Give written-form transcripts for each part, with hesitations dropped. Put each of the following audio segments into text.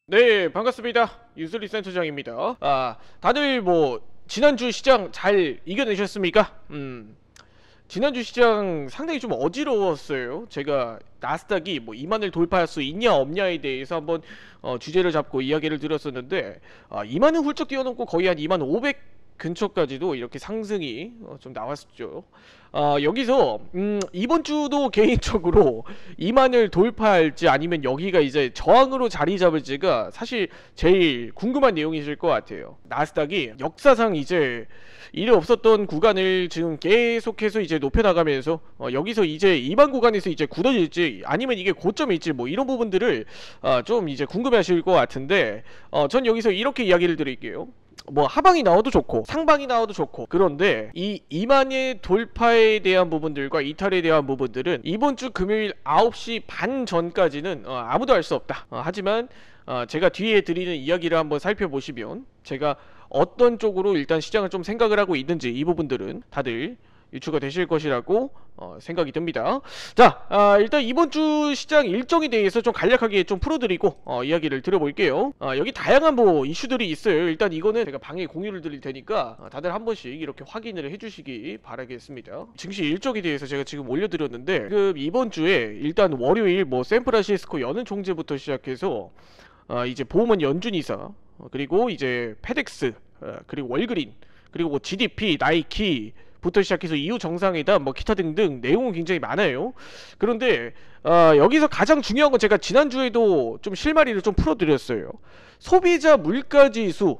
네, 반갑습니다. 유슬리 센터장입니다. 다들 지난주 시장 잘 이겨내셨습니까? 지난주 시장 상당히 좀 어지러웠어요. 제가 나스닥이 2만을 돌파할 수 있냐 없냐에 대해서 한번 주제를 잡고 이야기를 드렸었는데, 2만은 훌쩍 뛰어넘고 거의 한 2만 500 근처까지도 이렇게 상승이 좀 나왔었죠. 여기서 이번 주도 개인적으로 2만을 돌파할지 아니면 여기가 이제 저항으로 자리 잡을지가 사실 제일 궁금한 내용이실 것 같아요. 나스닥이 역사상 이제 일이 없었던 구간을 지금 계속해서 이제 높여나가면서 여기서 이제 2만 구간에서 이제 굳어질지 아니면 이게 고점일지 이런 부분들을 좀 이제 궁금해하실 것 같은데, 전 여기서 이렇게 이야기를 드릴게요. 하방이 나와도 좋고 상방이 나와도 좋고, 그런데 이 2만의 돌파에 대한 부분들과 이탈에 대한 부분들은 이번 주 금요일 9시 반 전까지는 아무도 알 수 없다. 하지만 제가 뒤에 드리는 이야기를 한번 살펴보시면 제가 어떤 쪽으로 일단 시장을 좀 생각을 하고 있는지 이 부분들은 다들 유추가 되실 것이라고 생각이 듭니다. 자, 일단 이번 주 시장 일정에 대해서 좀 간략하게 좀 풀어드리고 이야기를 드려볼게요. 여기 다양한 이슈들이 있어요. 일단 이거는 제가 방에 공유를 드릴 테니까 다들 한 번씩 이렇게 확인을 해주시기 바라겠습니다. 증시 일정에 대해서 제가 지금 올려드렸는데, 이번 주에 일단 월요일 샌프란시스코 연은 총재부터 시작해서 이제 보험원 연준이사, 그리고 이제 페덱스, 그리고 월그린, 그리고 GDP, 나이키 부터 시작해서 EU 정상회담 기타 등등 내용은 굉장히 많아요. 그런데 여기서 가장 중요한 건 제가 지난주에도 좀 실마리를 좀 풀어드렸어요. 소비자 물가지수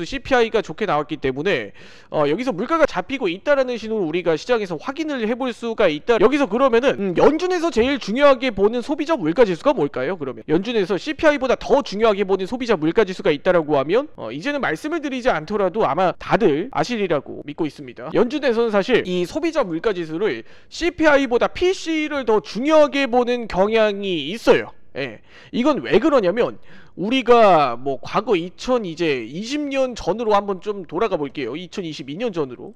CPI가 좋게 나왔기 때문에 여기서 물가가 잡히고 있다라는 신호를 우리가 시장에서 확인을 해볼 수가 있다. 여기서 그러면은 연준에서 제일 중요하게 보는 소비자 물가지수가 뭘까요? 그러면 연준에서 CPI보다 더 중요하게 보는 소비자 물가지수가 있다라고 하면 이제는 말씀을 드리지 않더라도 아마 다들 아시리라고 믿고 있습니다. 연준에서는 사실 이 소비자 물가지수를 CPI보다 PC를 더 중요하게 보는 경향이 있어요. 예. 이건 왜 그러냐면 우리가 과거 2020년 전으로 한번 좀 돌아가 볼게요. 2022년 전으로.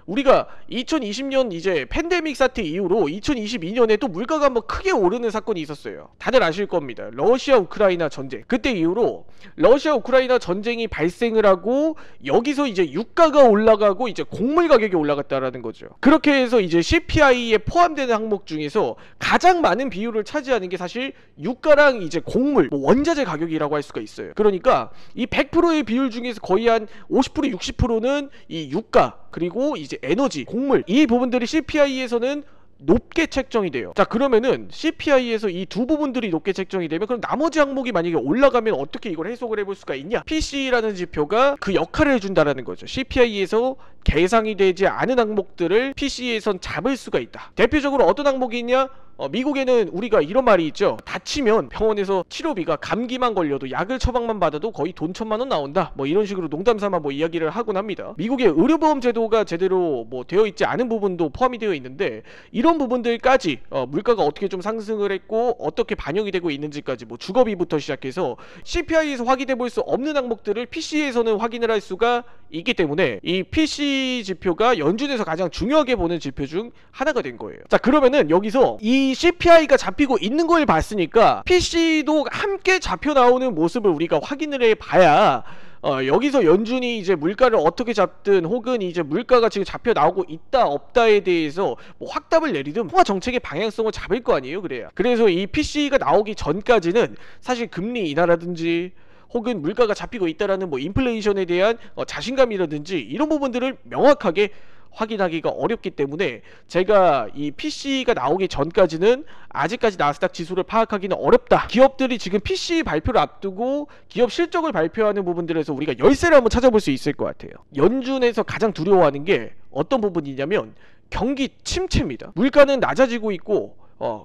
우리가 2020년 이제 팬데믹 사태 이후로 2022년에 또 물가가 한번 크게 오르는 사건이 있었어요. 다들 아실 겁니다. 러시아 우크라이나 전쟁. 그때 이후로 러시아 우크라이나 전쟁이 발생을 하고 여기서 이제 유가가 올라가고 이제 곡물 가격이 올라갔다라는 거죠. 그렇게 해서 이제 CPI에 포함되는 항목 중에서 가장 많은 비율을 차지하는 게 사실 유가랑 이제 곡물, 원자재 가격이라고 할 수가 있어요. 그러니까 이 100%의 비율 중에서 거의 한 50% 60%는 이 유가, 그리고 이제 에너지, 곡물, 이 부분들이 CPI에서는 높게 책정이 돼요. 자, 그러면은 CPI에서 이 두 부분들이 높게 책정이 되면 그럼 나머지 항목이 만약에 올라가면 어떻게 이걸 해석을 해볼 수가 있냐? PC라는 지표가 그 역할을 해준다라는 거죠. CPI에서 계상이 되지 않은 항목들을 PC에선 잡을 수가 있다. 대표적으로 어떤 항목이 있냐? 미국에는 우리가 이런 말이 있죠. 다치면 병원에서 치료비가 감기만 걸려도 약을 처방만 받아도 거의 돈 1,000만 원 나온다. 이런 식으로 농담삼아 이야기를 하곤 합니다. 미국의 의료보험 제도가 제대로 되어 있지 않은 부분도 포함이 되어 있는데, 이런 부분들까지 물가가 어떻게 좀 상승을 했고 어떻게 반영이 되고 있는지까지 주거비부터 시작해서 CPI에서 확인해 볼 수 없는 항목들을 PC에서는 확인을 할 수가 있기 때문에 이 PC 지표가 연준에서 가장 중요하게 보는 지표 중 하나가 된 거예요. 자, 그러면은 여기서 이 CPI가 잡히고 있는 걸 봤으니까 PC도 함께 잡혀 나오는 모습을 우리가 확인을 해봐야 여기서 연준이 이제 물가를 어떻게 잡든 혹은 이제 물가가 지금 잡혀 나오고 있다 없다에 대해서 확답을 내리든 통화 정책의 방향성을 잡을 거 아니에요. 그래서 이 PC가 나오기 전까지는 사실 금리 인하라든지 혹은 물가가 잡히고 있다라는 인플레이션에 대한 자신감이라든지 이런 부분들을 명확하게 확인하기가 어렵기 때문에 제가 이 PC가 나오기 전까지는 아직까지 나스닥 지수를 파악하기는 어렵다. 기업들이 지금 PC 발표를 앞두고 기업 실적을 발표하는 부분들에서 우리가 열쇠를 한번 찾아볼 수 있을 것 같아요. 연준에서 가장 두려워하는 게 어떤 부분이냐면 경기 침체입니다. 물가는 낮아지고 있고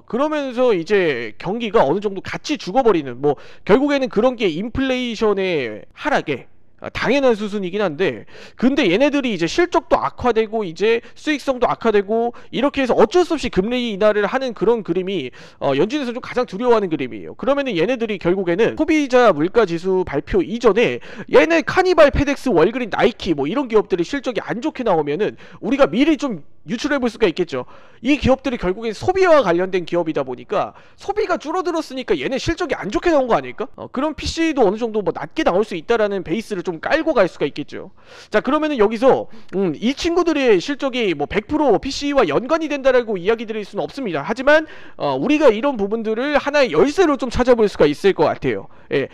그러면서 이제 경기가 어느 정도 같이 죽어버리는, 결국에는 그런 게 인플레이션의 하락에 당연한 수순이긴 한데, 근데 얘네들이 이제 실적도 악화되고 이제 수익성도 악화되고 이렇게 해서 어쩔 수 없이 금리 인하를 하는 그런 그림이 연준에서 좀 가장 두려워하는 그림이에요. 그러면은 얘네들이 결국에는 소비자 물가지수 발표 이전에 얘네 카니발, 페덱스, 월그린, 나이키 이런 기업들이 실적이 안 좋게 나오면은 우리가 미리 좀 유출해 볼 수가 있겠죠. 이 기업들이 결국엔 소비와 관련된 기업이다 보니까 소비가 줄어들었으니까 얘네 실적이 안 좋게 나온 거 아닐까? 그런 PC도 어느 정도 뭐 낮게 나올 수 있다라는 베이스를 좀 깔고 갈 수가 있겠죠. 자, 그러면은 여기서 이 친구들의 실적이 뭐 100% PC와 연관이 된다라고 이야기 드릴 수는 없습니다. 하지만 우리가 이런 부분들을 하나의 열쇠로 좀 찾아볼 수가 있을 것 같아요. 예,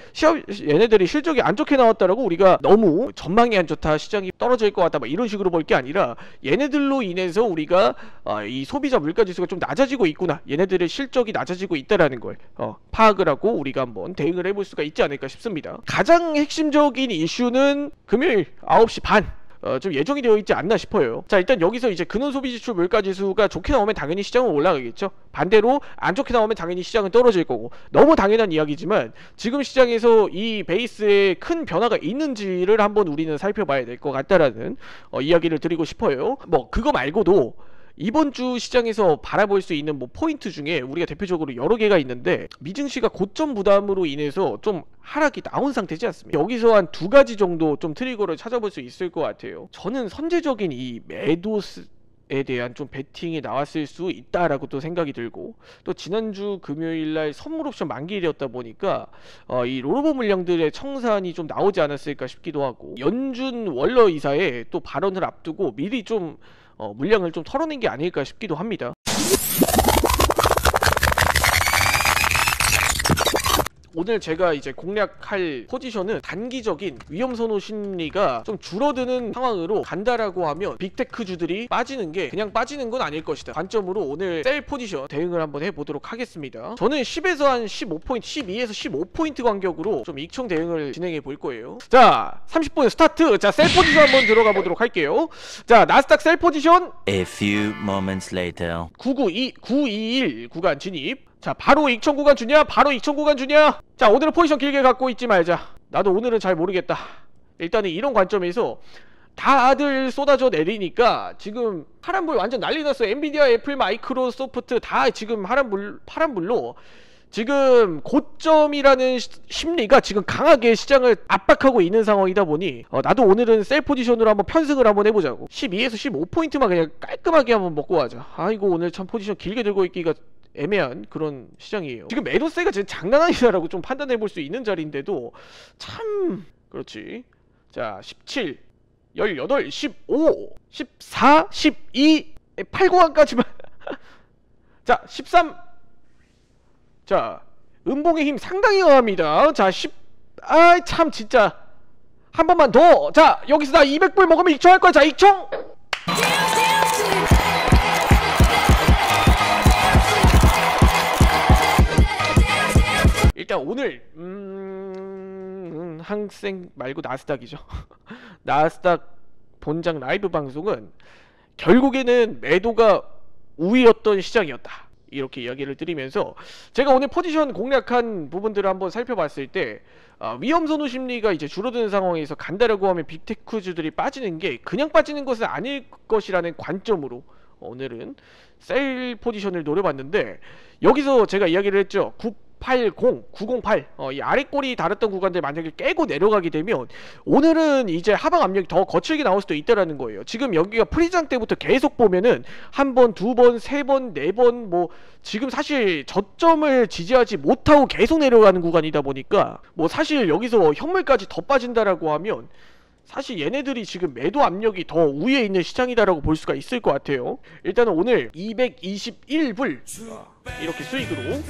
얘네들이 실적이 안 좋게 나왔다라고 우리가 너무 전망이 안 좋다, 시장이 떨어질 것 같다, 뭐 이런 식으로 볼 게 아니라 얘네들로 인해서 우리가 이 소비자 물가지수가 좀 낮아지고 있구나, 얘네들의 실적이 낮아지고 있다라는 걸 파악을 하고 우리가 한번 대응을 해볼 수가 있지 않을까 싶습니다. 가장 핵심적인 이슈는 금요일 9시 반 좀 예정이 되어 있지 않나 싶어요. 자, 일단 여기서 이제 근원소비지출 물가지수가 좋게 나오면 당연히 시장은 올라가겠죠. 반대로 안 좋게 나오면 당연히 시장은 떨어질 거고, 너무 당연한 이야기지만 지금 시장에서 이 베이스에 큰 변화가 있는지를 한번 우리는 살펴봐야 될 것 같다라는 이야기를 드리고 싶어요. 뭐 그거 말고도 이번 주 시장에서 바라볼 수 있는 뭐 포인트 중에 우리가 대표적으로 여러 개가 있는데, 미증시가 고점 부담으로 인해서 좀 하락이 나온 상태지 않습니까? 여기서 한 두 가지 정도 좀 트리거를 찾아볼 수 있을 것 같아요. 저는 선제적인 이 매도에 대한 좀 베팅이 나왔을 수 있다라고 또 생각이 들고, 또 지난주 금요일날 선물 옵션 만기일이었다 보니까 이 롤오버 물량들의 청산이 좀 나오지 않았을까 싶기도 하고, 연준 월러 이사의 또 발언을 앞두고 미리 좀 물량을 좀 털어낸 게 아닐까 싶기도 합니다. 오늘 제가 이제 공략할 포지션은 단기적인 위험선호 심리가 좀 줄어드는 상황으로 간다라고 하면 빅테크주들이 빠지는 게 그냥 빠지는 건 아닐 것이다 관점으로 오늘 셀 포지션 대응을 한번 해보도록 하겠습니다. 저는 10에서 한 15포인트, 12에서 15포인트 간격으로 좀 익청 대응을 진행해 볼 거예요. 자, 30분 스타트. 자, 셀 포지션 한번 들어가 보도록 할게요. 자, 나스닥 셀 포지션 A few moments later. 921 구간 진입. 자, 바로 익천 구간 주냐? 바로 익천 구간 주냐? 자, 오늘은 포지션 길게 갖고 있지 말자. 나도 오늘은 잘 모르겠다. 일단은 이런 관점에서 다들 쏟아져 내리니까 지금 파란불 완전 난리 났어. 엔비디아, 애플, 마이크로소프트 다 지금 파란불로 지금 고점이라는 심리가 지금 강하게 시장을 압박하고 있는 상황이다 보니 나도 오늘은 셀 포지션으로 한번 편승을 한번 해보자고. 12에서 15포인트만 그냥 깔끔하게 한번 먹고 가자. 아이고, 오늘 참 포지션 길게 들고 있기가 애매한 그런 시장이에요. 지금 매도세가 진짜 장난 아니다라고 좀 판단해 볼 수 있는 자리인데도 참 그렇지. 자, 17, 18, 15, 14, 12, 8구간까지만 자, 13. 자, 음봉의 힘 상당히 강합니다. 자, 10. 아이 참 진짜 한 번만 더. 자, 여기서 나 200불 먹으면 익청할 거야. 자, 익청. 일단 오늘 항생 말고 나스닥이죠. 나스닥 본장 라이브 방송은 결국에는 매도가 우위였던 시장이었다, 이렇게 이야기를 드리면서 제가 오늘 포지션 공략한 부분들을 한번 살펴봤을 때 위험선호 심리가 이제 줄어드는 상황에서 간다라고 하면 빅테크주들이 빠지는 게 그냥 빠지는 것은 아닐 것이라는 관점으로 오늘은 셀 포지션을 노려봤는데, 여기서 제가 이야기를 했죠. 980, 908 이 아랫골이 달았던 구간들 만약에 깨고 내려가게 되면 오늘은 이제 하방 압력이 더 거칠게 나올 수도 있다라는 거예요. 지금 여기가 프리장 때부터 계속 보면은 한 번, 두 번, 세 번, 네 번, 뭐 지금 사실 저점을 지지하지 못하고 계속 내려가는 구간이다 보니까 뭐 사실 여기서 현물까지 더 빠진다라고 하면 사실 얘네들이 지금 매도 압력이 더 우위에 있는 시장이다라고 볼 수가 있을 것 같아요. 일단은 오늘 221불 이렇게 수익으로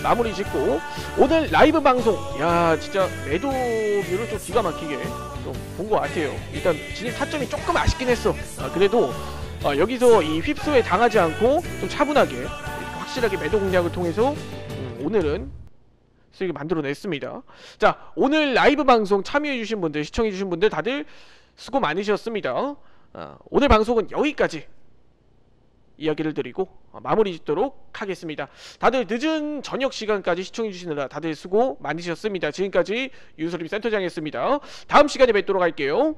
마무리 짓고, 오늘 라이브 방송 야 진짜 매도율을 좀 기가 막히게 좀 본 것 같아요. 일단 진입 타점이 조금 아쉽긴 했어. 그래도 여기서 이 휩소에 당하지 않고 좀 차분하게 확실하게 매도 공략을 통해서 오늘은 수익을 만들어냈습니다. 자, 오늘 라이브 방송 참여해주신 분들, 시청해주신 분들 다들 수고 많으셨습니다. 오늘 방송은 여기까지 이야기를 드리고 마무리 짓도록 하겠습니다. 다들 늦은 저녁 시간까지 시청해주시느라 다들 수고 많으셨습니다. 지금까지 유소림 센터장이었습니다. 다음 시간에 뵙도록 할게요.